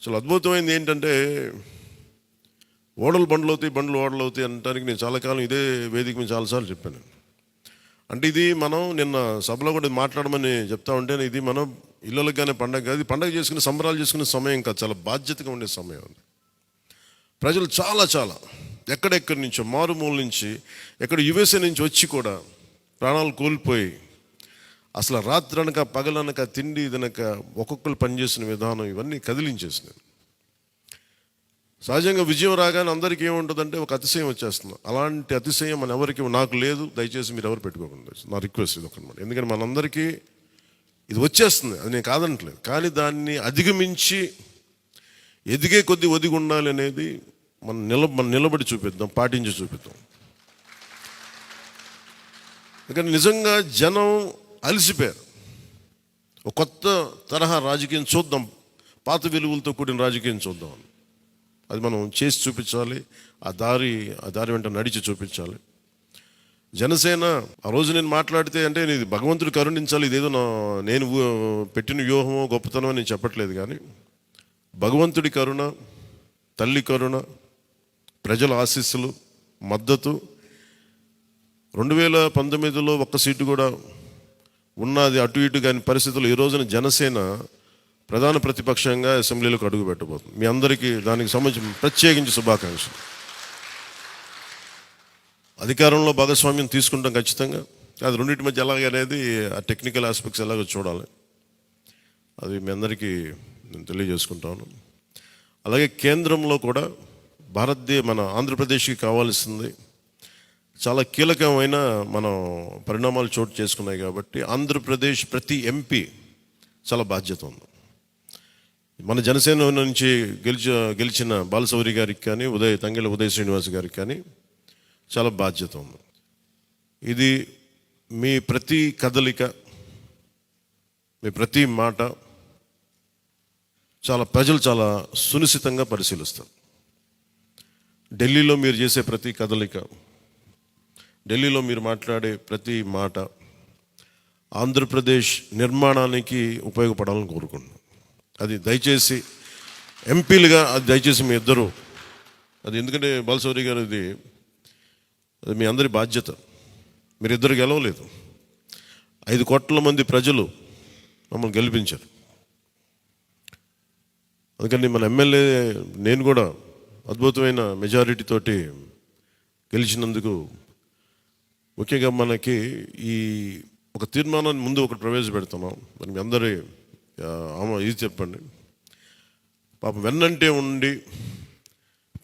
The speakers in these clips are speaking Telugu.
అసలు అద్భుతమైంది ఏంటంటే ఓడలు బండ్లు అవుతాయి, బండ్లు ఓడలు అవుతాయి అనడానికి నేను చాలా కాలం ఇదే వేదిక మీద చాలాసార్లు చెప్పాను. అంటే ఇది మనం నిన్న సభలో కూడా మాట్లాడమని చెప్తా ఉంటే, ఇది మనం ఇళ్ళకి కానీ పండగ కాదు, పండగ చేసుకునే సంబరాలు చేసుకునే సమయం కాదు, చాలా బాధ్యతగా ఉండే సమయం. ప్రజలు చాలా చాలా ఎక్కడెక్కడి నుంచో మారుమూల నుంచి, ఎక్కడ యుఎస్ఏ నుంచి వచ్చి కూడా ప్రాణాలు కోల్పోయి, అసలు రాత్రనక పగలనక తిండి తినక ఒక్కొక్కరు పనిచేసిన విధానం ఇవన్నీ కదిలించేసినాయి. సహజంగా విజయం రాగానే అందరికీ ఏముంటుందంటే ఒక అతిశయం వచ్చేస్తుంది. అలాంటి అతిశయం మన ఎవరికి నాకు లేదు, దయచేసి మీరు ఎవరు పెట్టుకోకుండా, నా రిక్వెస్ట్ ఇది ఒకనమాట. ఎందుకంటే మనందరికీ ఇది వచ్చేస్తుంది, అది నేను కాదనట్లేదు, కానీ దాన్ని అధిగమించి ఎదిగే కొద్దీ ఒదిగి ఉండాలి అనేది మనం నిలబడి చూపిద్దాం, పాటించి చూపిద్దాం. ఎందుకంటే నిజంగా జనం అలసిపోయారు. ఒక కొత్త తరహా రాజకీయం చూద్దాం, పాత విలువలతో కూడిన రాజకీయం చూద్దాం. అది మనం చేసి చూపించాలి, ఆ దారి వెంట నడిచి చూపించాలి. జనసేన ఆ రోజు నేను మాట్లాడితే అంటే ఇది భగవంతుడు కరుణించాలి, ఇదేదో నేను పెట్టిన వ్యూహమో గొప్పతనమో నేను చెప్పట్లేదు, కానీ భగవంతుడి కరుణ, తల్లి కరుణ, ప్రజల ఆశీస్సులు, మద్దతు. 2019లో ఒక్క సీటు కూడా ఉన్నది అటు ఇటు కాని పరిస్థితులు ఈ రోజున జనసేన ప్రధాన ప్రతిపక్షంగా అసెంబ్లీలోకి అడుగు పెట్టబోతుంది. మీ అందరికీ దానికి సంబంధించి ప్రత్యేకించి శుభాకాంక్షలు. అధికారంలో భాగస్వామ్యం తీసుకుంటాం ఖచ్చితంగా. అది రెండింటి మధ్య ఎలాగ అనేది ఆ టెక్నికల్ ఆస్పెక్ట్స్ ఎలాగో చూడాలి. అది మీ అందరికీ నేను తెలియజేసుకుంటాను. అలాగే కేంద్రంలో కూడా మన ఆంధ్రప్రదేశ్కి కావాల్సింది చాలా కీలకమైన పరిణామాలు చోటు చేసుకున్నాయి. కాబట్టి ఆంధ్రప్రదేశ్ ప్రతి ఎంపీ చాలా బాధ్యత ఉంది. మన జనసేన నుంచి గెలిచిన బాలశౌరి గారికి కానీ, తంగెళ్ళ ఉదయ్ శ్రీనివాస్ గారికి కానీ చాలా బాధ్యత ఉంది. ఇది మీ ప్రతి కదలిక, మీ ప్రతి మాట ప్రజలు చాలా సునిశ్చితంగా పరిశీలిస్తారు. ఢిల్లీలో మీరు చేసే ప్రతి కదలిక, ఢిల్లీలో మీరు మాట్లాడే ప్రతి మాట ఆంధ్రప్రదేశ్ నిర్మాణానికి ఉపయోగపడాలని కోరుకుంటున్నాను. అది దయచేసి ఎంపీలుగా అది దయచేసి మీ ఇద్దరు, అది ఎందుకంటే బాలశౌరి గారు అది మీ అందరి బాధ్యత. మీరిద్దరు గెలవలేదు, 5 కోట్ల మంది ప్రజలు మమ్మల్ని గెలిపించారు. అందుకని మన ఎమ్మెల్యే నేను కూడా అద్భుతమైన మెజారిటీ తోటి గెలిచినందుకు ముఖ్యంగా మనకి ఈ ఒక తీర్మానాన్ని ముందు ఒకటి ప్రవేశపెడుతున్నాం. మరి మీ అందరి ఇది చెప్పండి. పాపం వెన్నంటే ఉండి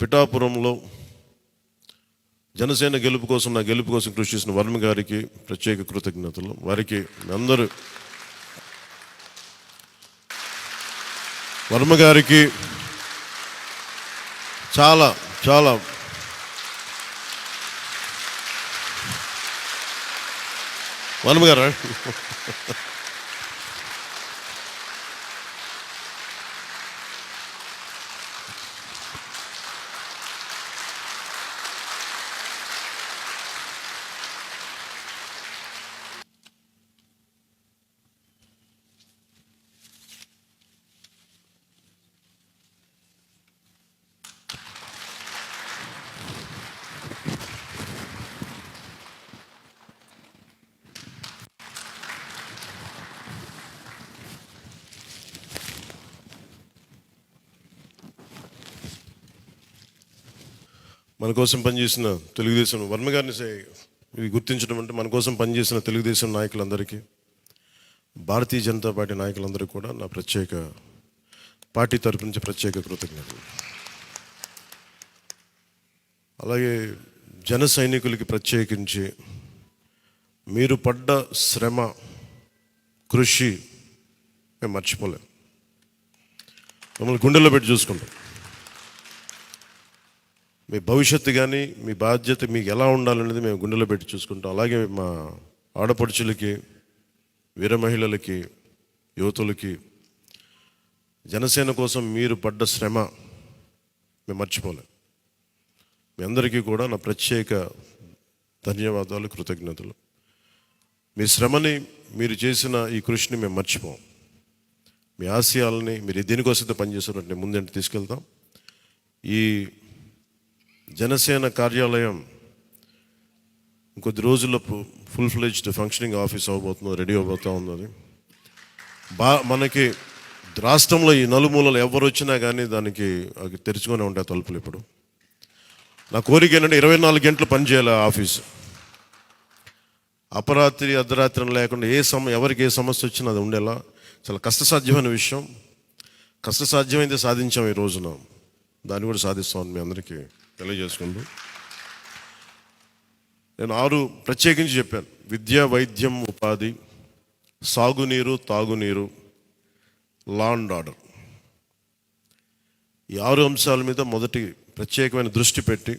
పిఠాపురంలో జనసేన గెలుపు కోసం, నా గెలుపు కోసం కృషి చేసిన వర్మ గారికి ప్రత్యేక కృతజ్ఞతలు. వారికి అందరూ వర్మ గారికి చాలా చాలా వర్మ గారు మన కోసం పనిచేసిన తెలుగుదేశం వర్మ గారిని ఇది గుర్తించడం అంటే మన కోసం పనిచేసిన తెలుగుదేశం నాయకులందరికీ, భారతీయ జనతా పార్టీ నాయకులందరికీ కూడా నా పార్టీ తరపు నుంచి ప్రత్యేక కృతజ్ఞతలు. అలాగే జన సైనికులకి ప్రత్యేకించి మీరు పడ్డ శ్రమ, కృషి మేము మర్చిపోలేం. మమ్మల్ని గుండెల్లో పెట్టి చూసుకుంటాం. మీ భవిష్యత్తు కానీ, మీ బాధ్యత మీకు ఎలా ఉండాలనేది మేము గుండెలో పెట్టి చూసుకుంటాం. అలాగే మా ఆడపడుచులకి, వీర మహిళలకి, యువతులకి జనసేన కోసం మీరు పడ్డ శ్రమ మేము మర్చిపోలేం. మీ అందరికీ కూడా నా ప్రత్యేక ధన్యవాదాలు, కృతజ్ఞతలు. మీ శ్రమని, మీరు చేసిన ఈ కృషిని మేము మర్చిపోం. మీ ఆశయాలని మీరు దేనికోసమైతే పనిచేస్తున్నట్టు నేను ముందంటే తీసుకెళ్తాం. ఈ జనసేన కార్యాలయం ఇంకొద్ది రోజుల్లో ఫుల్ ఫ్లెడ్జ్డ్ ఫంక్షనింగ్ ఆఫీస్ అవ్వబోతుంది, రెడీ అవబోతూ ఉన్నది. మనకి రాష్ట్రంలో ఈ నలుమూలలు ఎవరు వచ్చినా కానీ దానికి తెరుచుకొని ఉంటాయి తలుపులు. ఇప్పుడు నా కోరిక ఏంటంటే 24 గంటలు పనిచేయాలి ఆఫీసు. అపరాత్రి అర్ధరాత్రి లేకుండా ఎవరికి ఏ సమస్య వచ్చినా అది ఉండేలా చాలా కష్టసాధ్యమైన విషయం. కష్టసాధ్యమైంది సాధించాం ఈ రోజున, దాన్ని కూడా సాధిస్తామని మీ అందరికీ తెలియజేసుకుంటూ నేను 6 ప్రత్యేకించి చెప్పాను. విద్య, వైద్యం, ఉపాధి, సాగునీరు, తాగునీరు, లా అండ్ ఆర్డర్. ఈ 6 అంశాల మీద మొదటి ప్రత్యేకమైన దృష్టి పెట్టి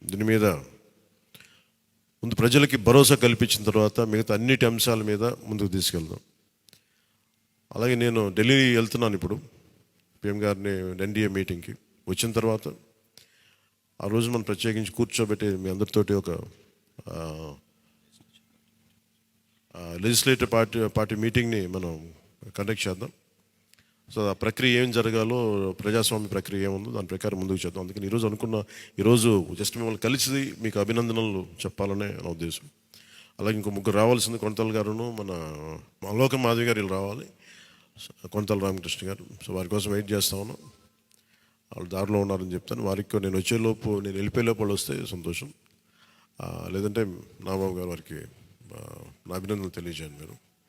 దీని మీద ముందు ప్రజలకి భరోసా కల్పించిన తర్వాత మిగతా అన్నిటి అంశాల మీద ముందుకు తీసుకెళ్దాం. అలాగే నేను ఢిల్లీ వెళ్తున్నాను ఇప్పుడు పిఎం గారిని ఎన్డీఏ మీటింగ్కి. వచ్చిన తర్వాత ఆ రోజు మనం ప్రత్యేకించి కూర్చోబెట్టి మీ అందరితోటి ఒక లెజిస్లేటివ్ పార్టీ మీటింగ్ని మనం కండక్ట్ చేద్దాం. సో ఆ ప్రక్రియ ఏం జరగాలో, ప్రజాస్వామ్య ప్రక్రియ ఏముందో దాని ప్రకారం ముందుకు చేద్దాం. అందుకని ఈరోజు జస్ట్ మిమ్మల్ని కలిసి మీకు అభినందనలు చెప్పాలనే నా ఉద్దేశం. అలాగే ఇంకో 3 రావాల్సింది, కొంతల గారును మన లోక మాధవి గారు వీళ్ళు రావాలి, కొంతల రామకృష్ణ గారు. సో వారి కోసం వెయిట్ చేస్తా ఉన్నాం. వాళ్ళు దారిలో ఉన్నారని చెప్తాను. వారికి నేను వెళ్ళిపోయేలోపు వాళ్ళు వస్తే సంతోషం. లేదంటే నాబాబు గారు వారికి నా అభినందనలు తెలియజేయండి మీరు.